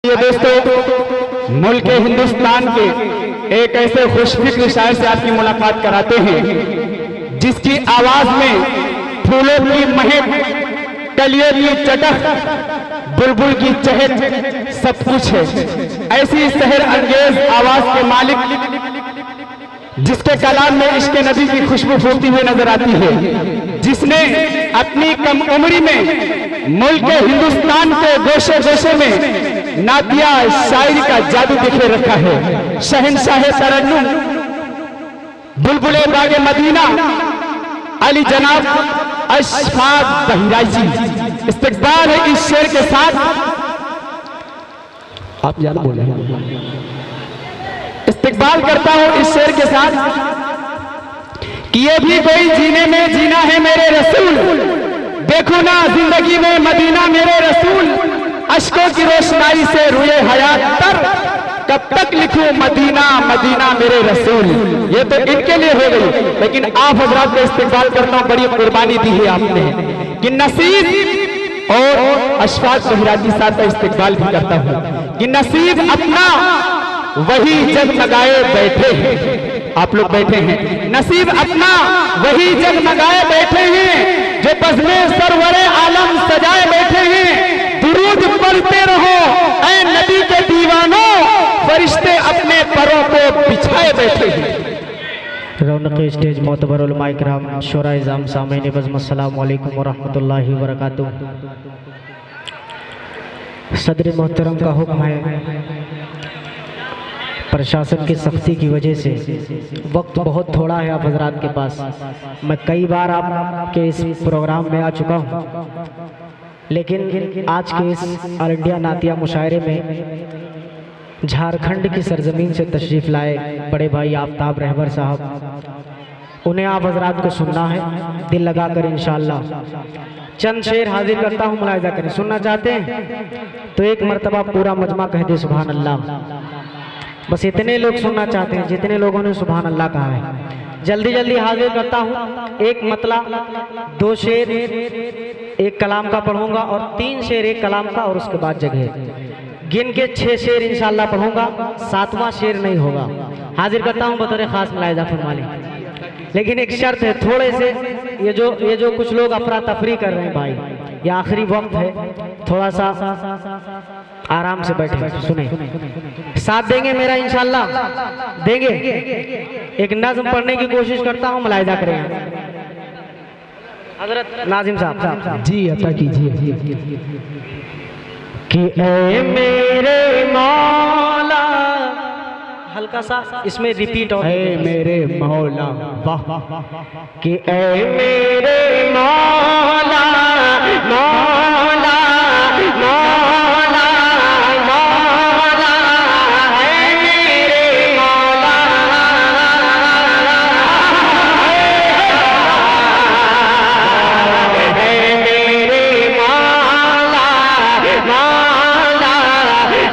ये दोस्तों, मुल्क हिंदुस्तान के एक ऐसे खुशफिक्र शायर से आपकी मुलाकात कराते हैं जिसकी आवाज में फूलों की महक, कलियों की चटक, बुलबुल की चहक सब कुछ है। ऐसी शहर अंगेज आवाज के मालिक जिसके कलाम में इश्क नबी की खुशबू फूटती हुई नजर आती है, जिसने अपनी कम उम्री में मुल्क हिंदुस्तान के गोशे गोशे में नातिया शायरी का जादू दिखे रखा है। शहंशाह तरन्नुम, बुलबुले बागे मदीना, अली जनाब अशफाक बहिराजी। इस्तकबाल है इस शेर के साथ। आप ज्यादा बोल रहे हैं। इस्तकबाल करता हूं इस शेर के साथ कि ये भी कोई जीने में जीना है मेरे रसूल, देखो ना जिंदगी में मदीना मेरे रसूल, अश्कों की रोशनाई से रुए हयात तर, कब तक लिखूं मदीना मदीना मेरे रसूल। ये तो इनके लिए हो गई, लेकिन आप हजरात को इस्तकबाल करता हूं, बड़ी कुर्बानी दी है आपने कि नसीब और अशफाक बहिराजी साहब का इस्तकबाल भी करता हूं कि नसीब अपना वही जगमगाए बैठे हैं। आप लोग बैठे हैं, नसीब अपना वही जगमगाए बैठे हैं, जो बज़्मे सरवरे आलम सजाए बैठे हैं। दुरूद पढ़ते रहो ऐ नबी के दीवानों, फरिश्ते अपने परों को बिछाए बैठे हैं। रौनक स्टेज मोतबर उलमाए किराम, शोरा इज़ाम, सामईन बज़्म, अस्सलामु अलैकुम व रहमतुल्लाहि व बरकातुहू। सदर मोहतरम का हुक्म है, प्रशासन की सख्ती की वजह से वक्त बहुत थोड़ा है आप हजरात के पास। मैं कई बार आपके इस प्रोग्राम में आ चुका हूँ, लेकिन आज के इस ऑल इंडिया नातिया मुशायरे में झारखंड की सरजमीन से तशरीफ़ लाए बड़े भाई आफ्ताब रहबर साहब, उन्हें आप हजरात को सुनना है दिल लगाकर इंशाअल्लाह। चंद शेर हाजिर करता हूँ, मुलाहिजा करें। सुनना चाहते हैं तो एक मरतबा पूरा मजमा कह दे सुभान अल्लाह। बस इतने लोग सुनना चाहते हैं जितने लोगों ने सुभान अल्लाह कहा है। जल्दी जल्दी हाजिर करता हूँ। एक मतला, दो शेर एक कलाम का पढ़ूंगा और तीन शेर एक कलाम का, और उसके बाद जगह गिन के 6 शेर इंशाअल्लाह पढ़ूंगा, 7वां शेर नहीं होगा। हाजिर करता हूँ बतौर खास मुलाहिजा फरमाने। लेकिन एक शर्त है, थोड़े से ये जो कुछ लोग अफरा तफरी कर रहे हैं भाई, ये आखिरी वक्त है, थोड़ा सा आराम से बैठे सुने, साथ देंगे मेरा इंशाअल्लाह, देंगे। एक नज़्म पढ़ने की कोशिश करता हूँ, मुलाहिजा करें। हजरत नाजिम साहब जी अता कीजिए कि ऐ मेरे मौला, हल्का सा इसमें रिपीट हो, ऐ मेरे मौला, वाह, कि ऐ मेरे मौला मौला मौला मौला, ऐ मेरे मौला, ऐ मेरे मौला मौला,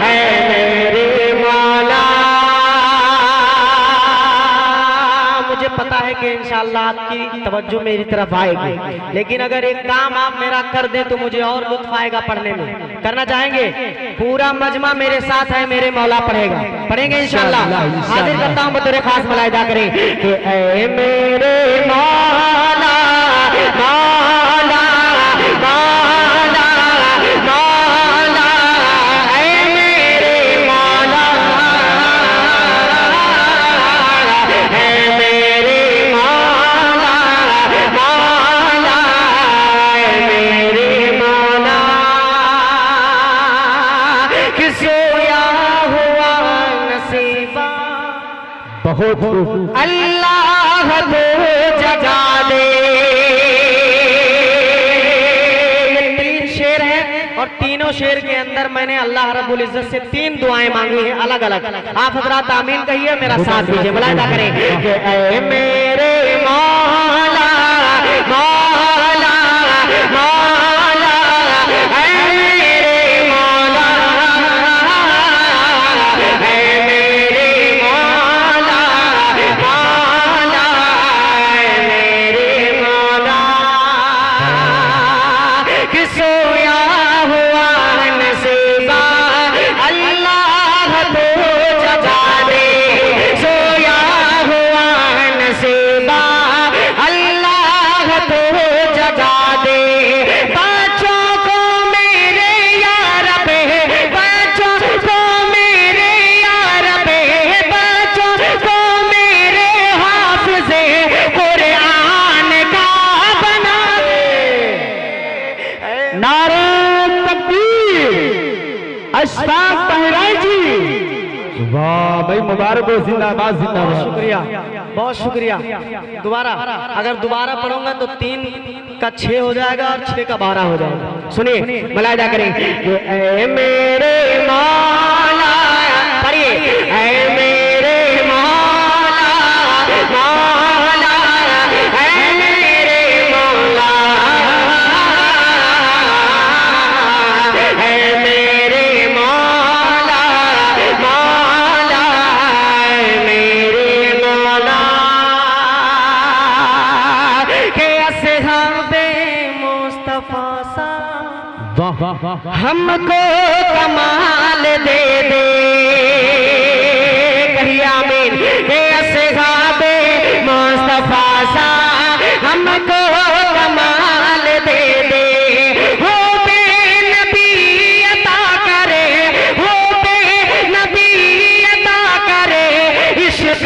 ऐ मेरे मौला। मुझे पता है कि इंशाअल्लाह आपकी तवज्जो मेरी तरफ आएगी, लेकिन अगर एक काम आप मेरा कर दें तो मुझे और लुत्फ आएगा पढ़ने में। करना चाहेंगे? पूरा मजमा मेरे साथ है, मेरे मौला पढ़ेगा, पढ़ेंगे इंशाअल्लाह। हाजिर करता हूँ बतौर खास, मुलाहिजा करें कि ऐ मेरे मौला मौला मौला मौला, ऐ मेरे मौला, ऐ मेरे मौला मौला, ऐ मेरे मौला, कि सोया हुआ नसीबा बहुत खूब। अल्लाह को जगा दे। ये 3 शेर हैं और तीनों शेर के अंदर मैंने अल्लाह रब्बुल इज्जत से 3 दुआएं मांगी हैं अलग अलग। आप हजरात आमीन कहिए, मेरा साथ दीजिए, मुलाहिजा करें कि ऐ मेरे मौला मौला मौला, ऐ मेरे मौला, ऐ मेरे मौला मौला, ऐ मेरे मौला, कि सोया हुआ नसीबा नारे तकबीर, अशफाक बहराई जी, वाह भाई मुबारक हो, जिंदाबाद जिंदाबाद। शुक्रिया, बहुत शुक्रिया। दोबारा अगर दोबारा पढ़ूंगा तो 3 का 6 हो जाएगा और 6 का 12 हो जाएगा। सुनिए, मुलाहिदा करें। ऐ मेरे मौला, पढ़िए, ऐ मेरे मौला, मौला, ऐ मेरे मौला, ऐ मेरे मौला, मौला, ऐ मेरे मौला, के असहाबे मुस्तफा सा हमको कमाल दे दे, कहिए आमीन। के असहाबे मुस्तफा सा हमको कमाल दे दे, हो बे नबी अता करे, हो बे नबी अता करे, इश्क़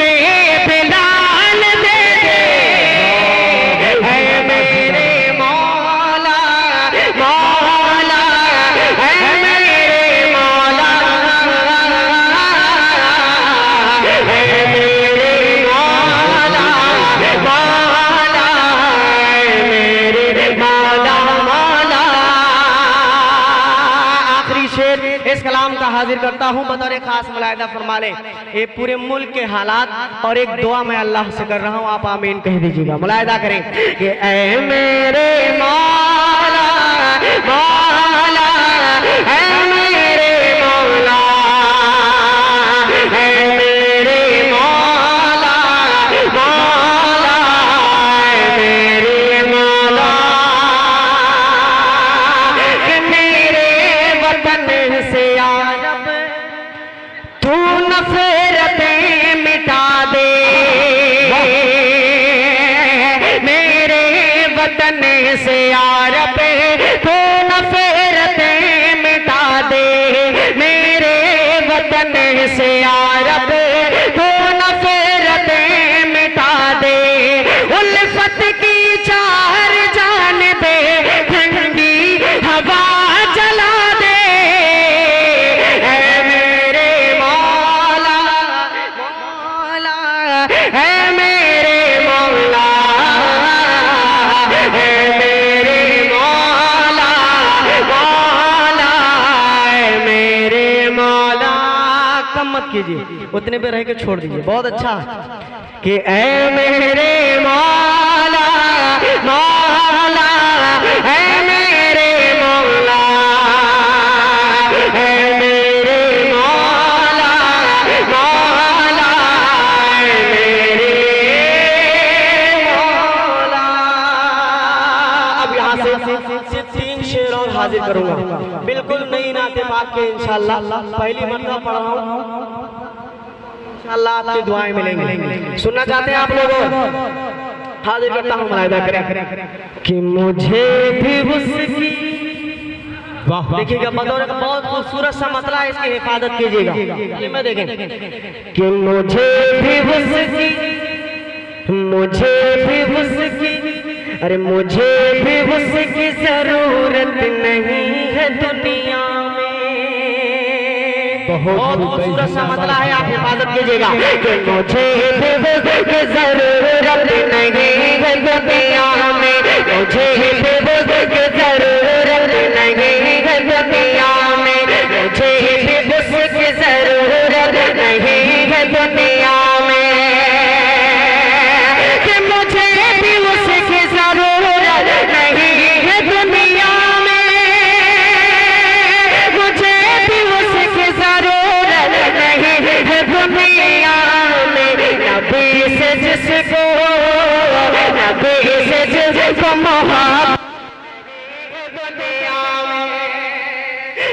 बिलाल दे दे, है मेरे मौला, मौला, है मेरे मौला, है मेरे मौला, मौला, है मेरे मौला, मौला। आखिरी शेर इस कलाम का हाजिर करता हूँ बतौर खास मुलाहिदा फरमा लें। ये पूरे मुल्क के हालात और एक दुआ मैं अल्लाह से कर रहा हूँ, आप आमीन कह दीजिएगा। मुलाहिदा करें कि ऐ मेरे मौला, मौला, ऐ मेरे मौला, ऐ मेरे मौला, मौला, ऐ मेरे मौला, कि मेरे वतन से यारब तू नफरतें मिटा दे, मेरे वतन से यारब तू नफरतें मिटा दे, मेरे वतन से यारब तू नफरतें मिटा दे, उल्फत की चार जानबे ठंडी हवा जला दे, ऐ मेरे मौला, मौला, ऐ मेरे मौला, ऐ मेरे मौला, मौला, ऐ मेरे मौला। कम मत कीजिए, उतने पे रह के छोड़ दीजिए, बहुत अच्छा कि ऐ मेरे मौला, मौला, ऐ मेरे मौला, ऐ मेरे मौला, मौला, ऐ मेरे मौला। अब यहाँ से 3 शेर और हाजिर करूंगा, बिल्कुल नई नाते पाक के इंशाल्लाह, पहली मरतबा पढ़ रहा हूँ, इंशाल्लाह आपकी दुआएं मिलेंगी। सुनना चाहते हैं आप लोग? हाजिर करता हूँ, मुलाहिदा करें कि मुझे भी उसकी, देखिएगा बतौर का बहुत खूबसूरत सा मसला है, इसकी हिफाजत कीजिएगा। मैं देखें कि मुझे भी उसकी, मुझे भी उसकी, अरे मुझे भी उसकी जरूरत नहीं है दुनिया में। बहुत खूबसूरत सा मसला है, आप हिफाजत कीजिएगा कि मुझे भी उसकी जरूरत नहीं है दुनिया में, मुझे भी उसकी जरूरत नहीं है दुनिया में, मुझे भी उसकी जरूरत नहीं है दुनिया में, कि मुझे भी उसकी जरूरत नहीं है दुनिया में, मुझे भी उसकी जरूरत नहीं है दुनिया में, नबी से जिसको, नबी से जिसको मोहब्बत दुनिया में,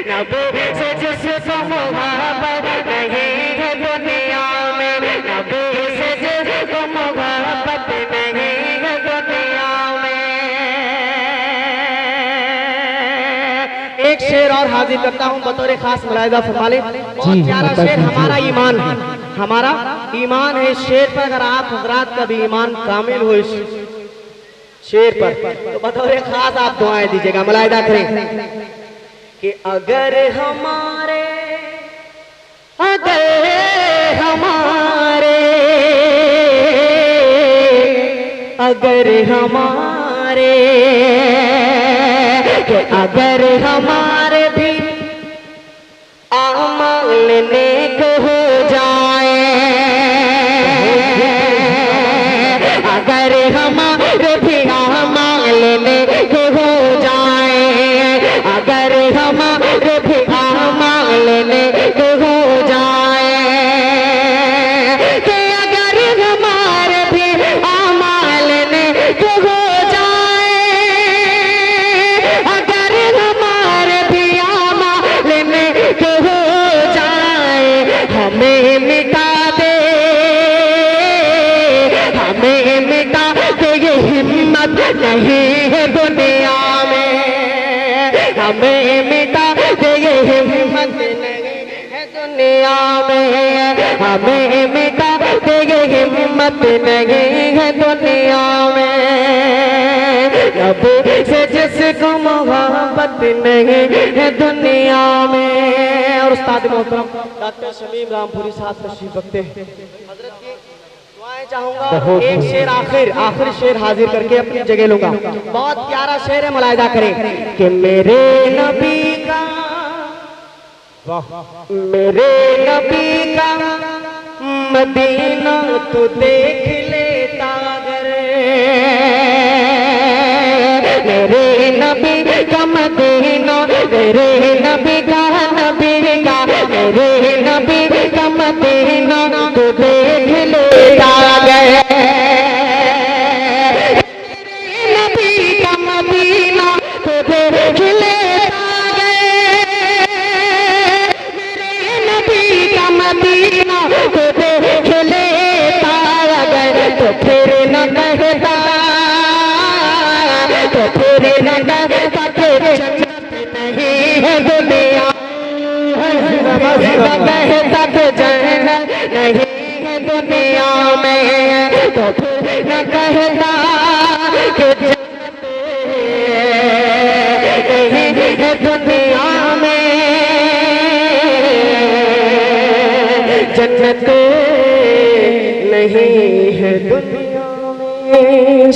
नबी से जिसको मोहब्बत नहीं है दुनिया में, नबी से जिसको मोहब्बत नहीं है दुनिया में। एक शेर और हाजिर करता हूँ बतौर खास मुलाहिदा फरमा लें। बहुत प्यारा शेर, हमारा ईमान है, हमारा ईमान है इस शेर पर। अगर आप हजरात का भी ईमान कामिल हो इस शेर पर। तो बतौर खास आप दुआएं दीजिएगा, मुलाहिदा करें कि अगर हमारे अगर हमारे भी आमाल नेक हो जाए, अगर हमारे भी आमाल नेक हो जाए, अगर हमारे भी आमाल नेक हो जाए, कि अगर हमारे भी आमाल नेक हो जाए, अगर हमारे भी आमाल नेक हो जाए, हमें मिटा दे, हमें मिटा दे, ये हिम्मत नहीं है दुनिया में, हमें मिटा दे, ये हिम्मत नहीं है दुनिया में, हमें मिटा दे, ये हिम्मत नहीं है दुनिया में, रब से जिसको मोहब्बत नहीं है दुनिया में। और उस्ताद मोहतरम डॉक्टर शमीम रामपुरी साहब तशरीफ रखते हैं। हजरत की दुआएं चाहूंगा। एक शेर आखिर शेर हाजिर करके अपनी जगह लूंगा। बहुत प्यारा शेर है, मुलाहिदा करें कि मेरे नबी का मदीना तो देख लेता अगर, मेरे नबी का मदीना, मेरे नबी का मेरे नबी का मदीना तो देख लेता अगर, मेरे नबी का मदीना तो देख लेता अगर, मेरे नबी का मदीना तो देख लेता अगर, तो फिर न कहता, तो फिर न कहता कि जन्नत नहीं है दुनिया, कहता कि जन्नत नहीं है दुनिया में, तो फिर न कहता कि जन्नत नहीं है दुनिया में, जन्नत नहीं है दुनिया में।